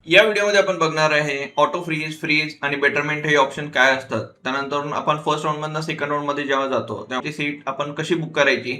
या व्हिडिओमध्ये आपण बघणार आहे ऑटो फ्रीज, फ्रीज आणि बेटरमेंट हे ऑप्शन काय असतात. त्यानंतर आपण फर्स्ट राऊंड मधनं सेकंड राऊंड मध्ये जेव्हा जातो तेव्हा ती सीट आपण कशी बुक करायची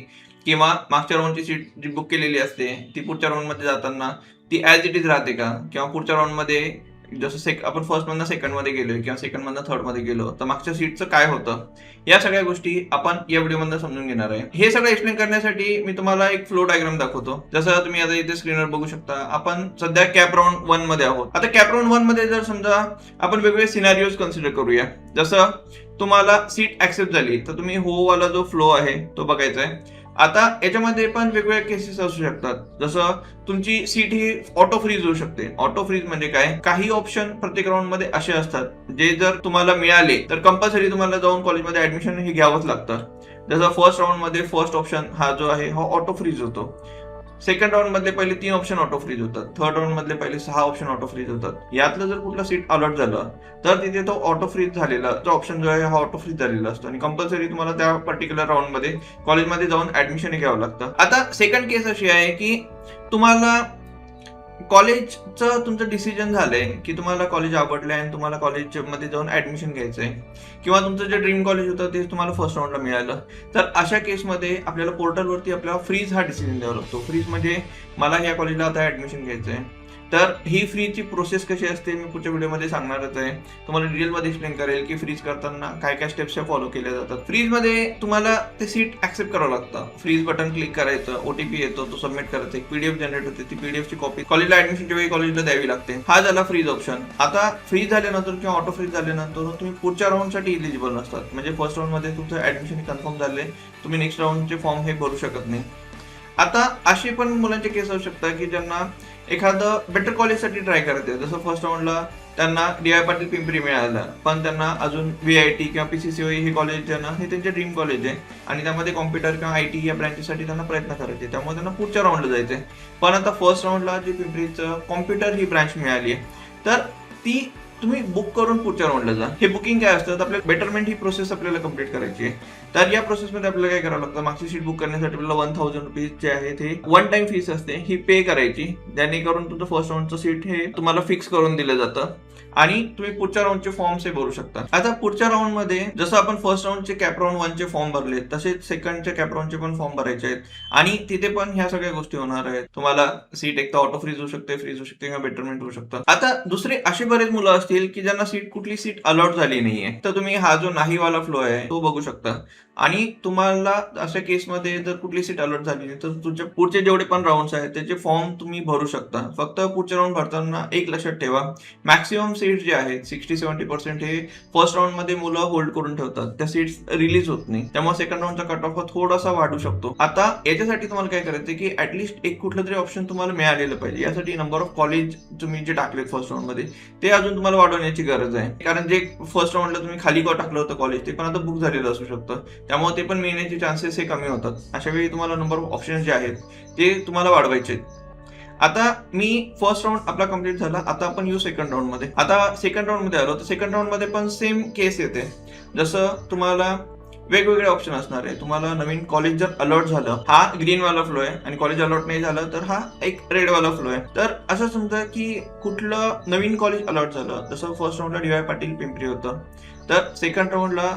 किंवा मागच्या राऊंडची सीट जी बुक केलेली असते ती पुढच्या राऊंड मध्ये जाताना ती ऍज इट इज राहते का, किंवा पुढच्या राऊंड मध्ये जसं आपण फर्स्ट मधनं सेकंड मध्ये गेलो किंवा सेकंड मधनं थर्ड मध्ये गेलो तर मागच्या सीटचं काय होतं, या सगळ्या गोष्टी आपण या व्हिडिओमधनं समजून घेणार आहे. हे सगळं एक्सप्लेन करण्यासाठी मी तुम्हाला एक फ्लो डायग्राम दाखवतो. जसं तुम्ही आता इथे स्क्रीनवर बघू शकता, आपण सध्या कॅप राऊंड 1 मध्ये आहोत. आता कॅप राऊंड 1 मध्ये जर समजा आपण वेगवेगळे सिनारिओज कन्सिडर करूया. जसं तुम्हाला सीट ऍक्सेप्ट झाली तर तुम्ही हो वाला जो फ्लो आहे तो बघायचा आहे. आता याच्यामध्ये पण वेगवेगळ्या केसेस असू शकतात. जसं तुमची सीट ही ऑटो फ्रीज होऊ शकते. ऑटो फ्रीज म्हणजे काय, काही ऑप्शन प्रत्येक राऊंड मध्ये असे असतात जे जर तुम्हाला मिळाले तर कंपल्सरी तुम्हाला जाऊन कॉलेजमध्ये ऍडमिशन हे घ्यावंच लागतं. जसं फर्स्ट राऊंड मध्ये फर्स्ट ऑप्शन हा जो आहे हा ऑटो फ्रीज होतो. सेकंड राऊंड मधले पहिले 3 ऑप्शन ऑटो फ्रीज होतात. थर्ड राऊंड मधले पहिले 6 ऑप्शन ऑटो फ्रीज होतात. यातलं जर कुठला सीट अलॉट झालं तर तिथे तो ऑटो फ्रीज झालेला जो ऑप्शन जो आहे हा ऑटो फ्रीज झालेला असतो आणि कंपल्सरी तुम्हाला त्या पर्टिक्युलर राऊंड मध्ये कॉलेजमध्ये जाऊन ऍडमिशन घ्यावं लागतं. आता सेकंड केस अशी आहे की तुम्हाला कॉलेजचं तुमचं डिसिजन झालंय की तुम्हाला कॉलेज आवडलंय आणि तुम्हाला कॉलेजमध्ये जाऊन ऍडमिशन घ्यायचंय, किंवा तुमचं जे ड्रीम कॉलेज होतं ते तुम्हाला फर्स्ट राऊंडला मिळालं. तर अशा केसमध्ये आपल्याला पोर्टलवरती आपल्याला फ्रीज हा डिसिजन द्यावा लागतो. फ्रीज म्हणजे मला या कॉलेजला आता ऍडमिशन घ्यायचंय. तर ही फ्रीजची प्रोसेस कशी असते मी पुढच्या व्हिडिओमध्ये सांगणारच आहे. तुम्हाला डिटेलमध्ये एक्सप्लेन करेल की फ्रीज करताना काय काय स्टेप्स फॉलो केल्या जातात. फ्रीजमध्ये तुम्हाला ते सीट ऍक्सेप्ट करावं लागतं. फ्रीज बटन क्लिक करायचं, ओटीपी येतो, तो सबमिट करायचा, एक पीडीएफ जनरेट होते, ती पीडीएफ ची कॉपी कॉलेजला ऍडमिशनच्या वेळी कॉलेजला द्यावी लागते. हा झाला फ्रीज ऑप्शन. आता फ्रीज झाल्यानंतर किंवा ऑटो फ्रीज झाल्यानंतर तुम्ही पुढच्या राऊंडसाठी इलिजिबल नसतात. म्हणजे फर्स्ट राऊंड मध्ये तुमचं ऍडमिशन कन्फर्म झाले, तुम्ही नेक्स्ट राऊंडचे फॉर्म हे भरू शकत नाही. आता अशी पण मुलांचे केस असू शकतात की ज्यांना एखादं बेटर कॉलेजसाठी ट्राय करते. जसं फर्स्ट राऊंडला त्यांना डी.वाय. पाटील पिंपरी मिळालं, पण त्यांना अजून व्हीआयटी किंवा पीसीसीओई हे कॉलेज ज्यांना हे त्यांचे ड्रीम कॉलेज आहे आणि त्यामध्ये कॉम्प्युटर किंवा आयटी या ब्रँचेससाठी त्यांना प्रयत्न करायचे, त्यामुळे त्यांना पुढच्या राऊंडला जायचंय. पण आता फर्स्ट राऊंडला जी पिंपरीचं कॉम्प्युटर ही ब्रँच मिळाली आहे तर ती तुम्ही बुक करून पुढच्या राऊंडला जा. हे बुकिंग काय असतं, आपल्याला बेटरमेंट ही प्रोसेस आपल्याला कम्प्लीट करायची आहे. तर या प्रोसेसमध्ये आपल्याला काय करावं लागतं, मागची सीट बुक करण्यासाठी आपल्याला 1000 रुपीज जे आहे ते वन टाइम फीस असते ही पे करायची, जेणेकरून तुमचं फर्स्ट राऊंडचं सीट हे तुम्हाला फिक्स करून दिलं जातं आणि तुम्ही पुढच्या राऊंडचे फॉर्म्स हे भरू शकता. आता पुढच्या राऊंड मध्ये जसं आपण फर्स्ट राऊंडचे कॅप राऊंड 1 चे फॉर्म भरले तसेच सेकंडचे कॅप राऊंडचे पण फॉर्म भरायचे आहेत आणि तिथे पण ह्या सगळ्या गोष्टी होणार आहेत. तुम्हाला सीट एक तर ऑटो फ्रीज होऊ शकते, फ्रीज होऊ शकते किंवा बेटरमेंट होऊ शकतं. आता दुसरे असे बरेच मुलं असतील की ज्यांना कुठली सीट अलॉट झाली नाहीये, तर तुम्ही हा जो नाही वाला फ्लो आहे तो बघू शकता आणि तुम्हाला अशा केसमध्ये जर कुठली सीट अलॉट झाली नाही तर तुमच्या पुढचे जेवढे पण राऊंड्स आहेत त्याचे फॉर्म तुम्ही भरू शकता. फक्त पुढचे राऊंड भरताना एक लक्षात ठेवा, मॅक्सिमम सीट जे आहेत 60-70% हे फर्स्ट राऊंड मध्ये मुलं होल्ड करून ठेवतात, त्या सीट्स रिलीज होत नाही, त्यामुळे सेकंड राऊंडचा कट ऑफ थोडासा वाढू शकतो. आता याच्यासाठी तुम्हाला काय करायचं की ऍटलीस्ट एक कुठलं तरी ऑप्शन तुम्हाला मिळालेलं पाहिजे. यासाठी नंबर ऑफ कॉलेज तुम्ही जे टाकलेत फर्स्ट राऊंड मध्ये ते अजून तुम्हाला वाढवण्याची गरज आहे, कारण जे फर्स्ट राऊंडला तुम्ही खाली टाकलं होतं कॉलेज ते पण आता बुक झालेलं असू शकतं, त्यामुळे ते पण मिळण्याचे चान्सेस हे कमी होतात. अशा वेळी तुम्हाला नंबर ऑफ ऑप्शन जे आहेत ते तुम्हाला वाढवायचे. आता मी फर्स्ट राऊंड आपला कम्प्लीट झाला, आता आपण येऊ सेकंड राऊंड मध्ये. आता सेकंड राऊंड मध्ये आलो तर सेकंड राऊंड मध्ये पण सेम केस येते. जसं तुम्हाला वेगवेगळे ऑप्शन असणार आहे. तुम्हाला नवीन कॉलेज जर अलॉट झालं, हा ग्रीन वाला फ्लो आहे आणि कॉलेज अलॉट नाही झालं तर हा एक रेड वाला फ्लो आहे. तर असं समजा की कुठलं नवीन कॉलेज अलॉट झालं, जसं फर्स्ट राऊंडला डी.वाय. पाटील पिंपरी होतं तर सेकंड राऊंडला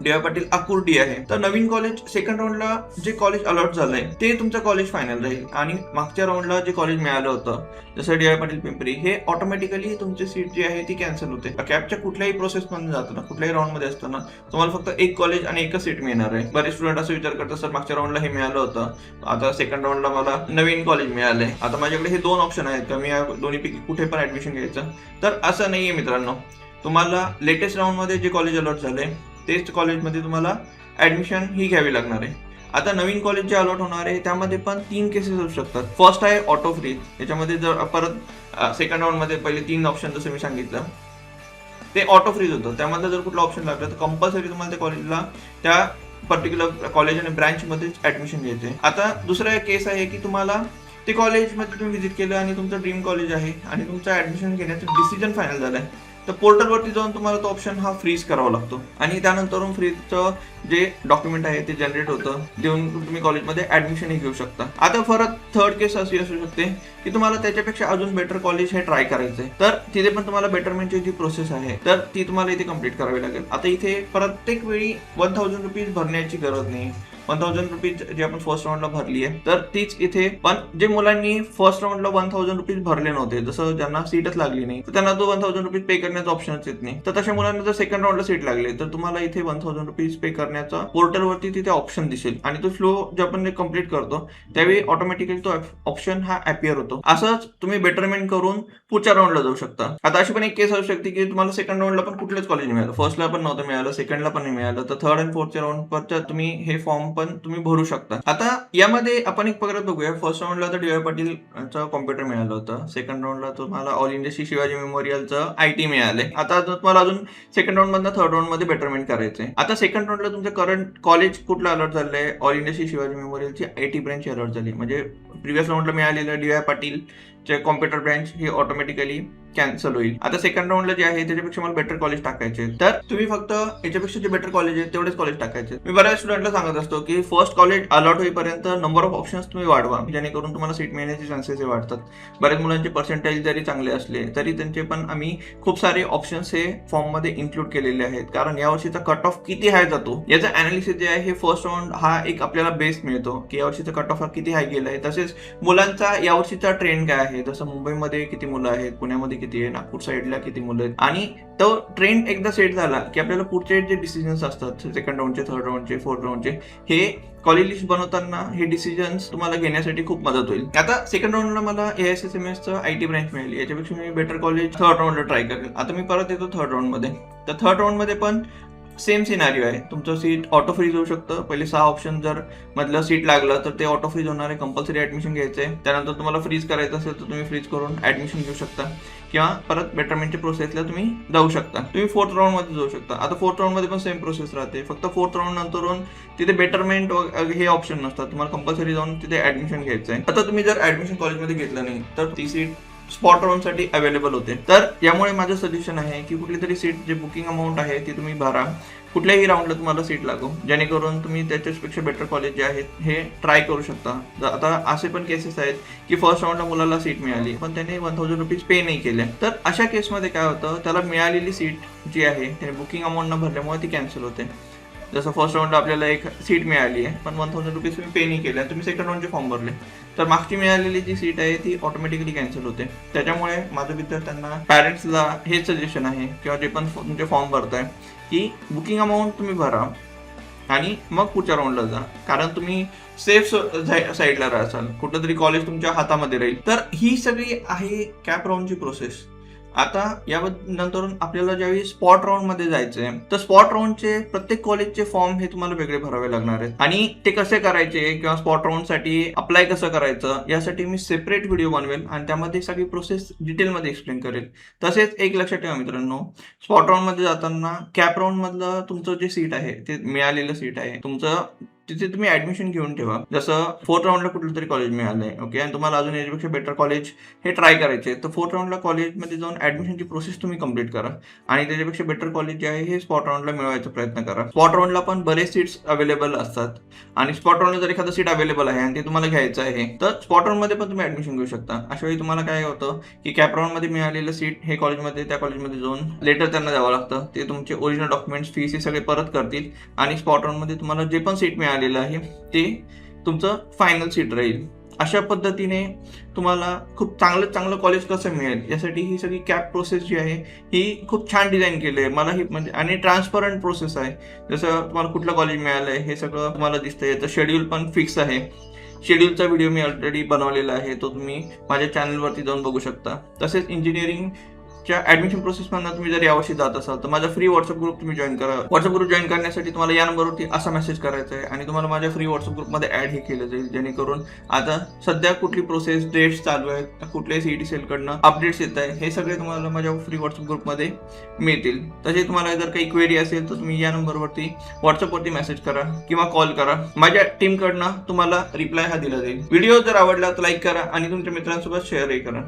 डी.वाय. पाटील अकुर्डी आहे. तर नवीन कॉलेज सेकंड राऊंडला जे कॉलेज अलॉट झालंय ते तुमचं कॉलेज फायनल राहील आणि मागच्या राऊंडला जे कॉलेज मिळालं होतं जसं डी.वाय. पाटील पिंपरी हे ऑटोमॅटिकली तुमची सीट जी आहे ती कॅन्सल होते. कॅपच्या कुठल्याही प्रोसेस मध्ये जाताना कुठल्याही राऊंड मध्ये असताना तुम्हाला फक्त एक कॉलेज आणि एकच सीट मिळणार आहे. बरेच स्टुडंट असं विचार करतात सर मागच्या राऊंडला हे मिळालं होतं, आता सेकंड राऊंडला मला नवीन कॉलेज मिळालंय, आता माझ्याकडे हे 2 ऑप्शन आहेत का मी या दोन्हीपैकी कुठे पण ऍडमिशन घ्यायचं. तर असं नाहीये मित्रांनो, तुम्हाला लेटेस्ट राऊंड मध्ये जे कॉलेज अलॉट झालंय तेच कॉलेजमध्ये तुम्हाला ऍडमिशन ही घ्यावी लागणार आहे. आता नवीन कॉलेज जे अलॉट होणार आहे त्यामध्ये पण 3 केसेस असू शकतात. फर्स्ट आहे ऑटो फ्रीज. याच्यामध्ये जर परत सेकंड राऊंड मध्ये पहिले 3 ऑप्शन जसं मी सांगितलं ते ऑटो फ्रीज होतं, त्यामध्ये जर कुठला ऑप्शन लागला तर कंपल्सरी तुम्हाला त्या कॉलेजला त्या पर्टिक्युलर कॉलेज आणि ब्रँच मध्येच ऍडमिशन घ्यायचे. आता दुसरा केस आहे की तुम्हाला ते कॉलेजमध्ये तुम्ही व्हिजिट केलं आणि तुमचं ड्रीम कॉलेज आहे आणि तुमचं ऍडमिशन घेण्याचं डिसिजन फायनल झालंय, तर पोर्टलवरती जाऊन तुम्हाला तो ऑप्शन हा फ्रीज करावा लागतो आणि त्यानंतर फ्रीजचं जे डॉक्युमेंट आहे ते जनरेट होतं, देऊन तुम्ही कॉलेजमध्ये ऍडमिशन घेऊ शकता. आता परत थर्ड केस अशी असू शकते की तुम्हाला त्याच्यापेक्षा अजून बेटर कॉलेज हे ट्राय करायचंय, तर तिथे पण तुम्हाला बेटरमेंटची जी प्रोसेस आहे तर ती तुम्हाला इथे कम्प्लीट करावी लागेल. आता इथे प्रत्येक वेळी 1000 रुपीज भरण्याची गरज नाही. 1000 रुपीज जे आपण फर्स्ट राऊंडला भरली आहे तर तीच इथे, पण जे मुलांनी फर्स्ट राऊंडला 1000 रुपीज भरले नव्हते, जसं ज्यांना सीटच लागली नाही तर त्यांना तो 1000 रुपीज पे करण्याचा ऑप्शनच येत नाही. तर तशा मुलांना जर सेकंड राऊंडला सीट लागली तर तुम्हाला इथे 1000 रुपीज पे करण्याचा पोर्टलवरती तिथे ऑप्शन दिसेल आणि तो फ्लो जे आपण कम्प्लीट करतो त्यावेळी ऑटोमॅटिकली तो ऑप्शन हा अपिअर होतो. असंच तुम्ही बेटरमेंट करून पुढच्या राऊंडला जाऊ शकता. आता अशी पण एक केस असू शकते की तुम्हाला सेकंड राऊंडला पण कुठलंच कॉलेज नाही मिळालं, फर्स्टला पण नव्हतं मिळालं, सेकंडला पण नाही मिळालं, तर थर्ड आणि फोर्थच्या राऊंड तुम्ही हे फॉर्म पण तुम्ही भरू शकता. आता यामध्ये आपण एक परत बघूया. फर्स्ट राऊंडला तर डी.वाय. पाटीलचं कॉम्प्युटर मिळालं होतं, सेकंड राऊंडला तुम्हाला ऑल इंडिया श्री शिवाजी मेमोरियलचं IT मिळाले. आता तुम्हाला अजून सेकंड राऊंड मधनं थर्ड राऊंड मध्ये बेटरमेंट करायचंय. आता सेकंड राऊंडला तुमचं करंट कॉलेज कुठलं अलर्ट झालंय, ऑल इंडिया श्री शिवाजी मेमोरियलची IT ब्रँच अलर्ट झाली, म्हणजे प्रिव्हियस राऊंडला मिळालेलं डी.वाय. पाटीलचे कॉम्प्युटर ब्रँच ही ऑटोमॅटिकली कॅन्सल होईल. आता सेकंड राऊंडला जे आहे त्याच्यापेक्षा मला बेटर कॉलेज टाकायचे, तर तुम्ही फक्त याच्यापेक्षा जे बेटर कॉलेज आहे तेवढेच कॉलेज टाकायचे. मी बऱ्याच स्टुडंटला सांगत असतो की फर्स्ट कॉलेज अलॉट होईपर्यंत नंबर ऑफ ऑप्शन्स तुम्ही वाढवा, जेणेकरून तुम्हाला सीट मिळण्याचे चान्सेस वाढतात. बऱ्याच मुलांचे पर्सेंटेज जरी चांगले असले तरी त्यांचे पण आम्ही खूप सारे ऑप्शन्स हे फॉर्म मध्ये इन्क्लूड केलेले आहेत, कारण यावर्षीचा कट ऑफ किती हाय जातो याचं अनालिसिस जे आहे हे फर्स्ट राऊंड हा एक आपल्याला बेस मिळतो की यावर्षीचा कट ऑफ हा किती हाय गेलाय. तसेच मुलांचा यावर्षीचा ट्रेंड काय आहे, जसं मुंबईमध्ये किती मुलं आहेत, पुण्यामध्ये किती आहे, नागपूर साईडला किती मुलं आहेत, आणि तो ट्रेंड एकदा सेट झाला की आपल्याला पुढचे जे डिसिजन्स असतात सेकंड राऊंडचे, थर्ड राऊंडचे, फोर्थ राऊंडचे, हे कॉलेज लिस्ट बनवताना हे डिसिजन्स तुम्हाला घेण्यासाठी खूप मदत होईल. आता सेकंड राऊंडला मला AISSMSचं IT ब्रँच मिळाली, याच्यापेक्षा मी बेटर कॉलेज थर्ड राऊंडला ट्राय करेल. आता मी परत येतो थर्ड राऊंडमध्ये, तर थर्ड राऊंडमध्ये पण सेम सिनारिओ आहे. तुमचं सीट ऑटो फ्रीज होऊ शकतं. पहिले 6 ऑप्शन जर मधलं सीट लागलं तर ते ऑटो फ्रीज होणार आहे, कंपल्सरी ऍडमिशन घ्यायचं आहे. त्यानंतर तुम्हाला फ्रीज करायचं असेल तर तुम्ही फ्रीज करून ऍडमिशन घेऊ शकता किंवा परत बेटरमेंटच्या प्रोसेसला तुम्ही जाऊ शकता. तुम्ही फोर्थ राऊंड मध्ये जाऊ शकता. आता फोर्थ राऊंड मध्ये पण सेम प्रोसेस राहते, फक्त फोर्थ राऊंड नंतरून तिथे बेटरमेंट हे ऑप्शन नसतात, तुम्हाला कंपल्सरी जाऊन तिथे ऍडमिशन घ्यायचं आहे. आता तुम्ही जर ऍडमिशन कॉलेजमध्ये घेतलं नाही तर ती सीट स्पॉट राऊंड साठी अवेलेबल होते. तर यामुळे माझं सजेशन आहे की कुठली तरी सीट जे बुकिंग अमाऊंट आहे ती तुम्ही भरा, कुठल्याही राऊंडला तुम्हाला सीट लागू, जेणेकरून तुम्ही त्याच्यापेक्षा बेटर कॉलेज जे आहेत हे ट्राय करू शकता. आता असे पण केसेस आहेत की फर्स्ट राऊंडला मुलाला सीट मिळाली पण त्याने 1000 रुपीज पे नाही केले, तर अशा केसमध्ये काय होतं, त्याला मिळालेली सीट जी आहे त्याने बुकिंग अमाऊंट न भरल्यामुळे ती कॅन्सल होते. जसं फर्स्ट राऊंडला आपल्याला एक सीट मिळाली आहे पण 1000 रुपीज तुम्ही पे नाही केल्या, तुम्ही सेकंड राऊंडचे फॉर्म भरले, तर मागची मिळालेली जी सीट आहे ती ऑटोमॅटिकली कॅन्सल होते. त्याच्यामुळे माझं विद्यार्थ्यांना, पॅरेंट्सला हे सजेशन आहे किंवा जे पण तुमचे फॉर्म भरताय की बुकिंग अमाऊंट तुम्ही भरा आणि मग पुढच्या राऊंडला जा, कारण तुम्ही सेफ साईडला राहाल, कुठलं तरी कॉलेज तुमच्या हातामध्ये राहील. तर ही सगळी आहे कॅप राऊंडची प्रोसेस. आता यानंतर आपल्याला ज्यावेळी स्पॉट राऊंड मध्ये जायचंय तर स्पॉट राऊंडचे प्रत्येक कॉलेजचे फॉर्म हे तुम्हाला वेगळे भरावे लागणार आहेत आणि ते कसे करायचे किंवा स्पॉट राऊंड साठी अप्लाय कसं करायचं यासाठी मी सेपरेट व्हिडिओ बनवेल आणि त्यामध्ये सगळी प्रोसेस डिटेलमध्ये एक्सप्लेन करेल. तसेच एक लक्षात ठेवा मित्रांनो, स्पॉट राऊंड मध्ये जाताना कॅप राऊंड मधलं तुमचं जे सीट आहे ते मिळालेलं सीट आहे तुमचं, तिथे तुम्ही ऍडमिशन घेऊन ठेवा. जसं फोर्थ राऊंडला कुठलं तरी कॉलेज मिळालंय ओके आणि तुम्हाला अजून याच्यापेक्षा बेटर कॉलेज हे ट्राय करायचे, तर फोर्थ राऊंडला कॉलेजमध्ये जाऊन ऍडमिशनची प्रोसेस तुम्ही कम्प्लीट करा आणि त्याच्यापेक्षा बेटर कॉलेज जे आहे हे स्पॉट राऊंडला मिळवायचा प्रयत्न करा. स्पॉट राऊंडला पण बरेच सीट्स अवेलेबल असतात आणि स्पॉट राऊंडला जर एखादं सीट अवेलेबल आहे आणि ते तुम्हाला घ्यायचं आहे तर स्पॉट राऊंड मध्ये पण तुम्ही ऍडमिशन घेऊ शकता. अशा वेळी तुम्हाला काय होतं की कॅप राऊंड मध्ये मिळालेलं सीट हे कॉलेजमध्ये, त्या कॉलेजमध्ये जाऊन लेटर त्यांना द्यावं लागतं, ते तुमचे ओरिजिनल डॉक्युमेंट्स फीस हे सगळे परत करतील आणि स्पॉट राऊंड मध्ये तुम्हाला जे पण सीट मिळालेलं आहे ते तुमचं फायनल सीट राहील. अशा पद्धतीने तुम्हाला खूप चांगलं कॉलेज कसं मिळेल यासाठी ही सगळी कॅप प्रोसेस जी आहे ही खूप छान डिझाईन केली आहे मला ही, म्हणजे आणि ट्रान्सपरंट प्रोसेस आहे. जसं तुम्हाला कुठलं कॉलेज मिळालंय हे सगळं तुम्हाला दिसतंय. तर शेड्यूल पण फिक्स आहे. शेड्यूलचा व्हिडिओ मी ऑलरेडी बनवलेला आहे, तो तुम्ही माझ्या चॅनलवरती जाऊन बघू शकता. तसेच इंजिनिअरिंग च्या ऍडमिशन प्रोसेस मधून तुम्ही जर यावर्षी जात असाल तर माझा फ्री व्हॉट्सअप ग्रुप तुम्ही जॉईन करा. व्हॉट्सअप ग्रुप जॉईन करण्यासाठी तुम्हाला या नंबरवरती असा मेसेज करायचा आहे आणि तुम्हाला माझ्या फ्री व्हॉट्सअप ग्रुपमध्ये ऍड हे केलं जाईल, जेणेकरून आता सध्या कुठली प्रोसेस, डेट्स चालू आहेत, कुठल्याही सीईटी सेल कडनं अपडेट्स येत आहे, हे सगळे तुम्हाला माझ्या फ्री व्हॉट्सअप ग्रुपमध्ये मिळतील. तसे तुम्हाला जर काही क्वेरी असेल तर तुम्ही या नंबरवरती व्हॉट्सअपवरती मेसेज करा किंवा कॉल करा. माझ्या टीम कडनं तुम्हाला रिप्लाय हा दिला जाईल. व्हिडिओ जर आवडला तर लाईक करा आणि तुमच्या मित्रांसोबत शेअरही करा.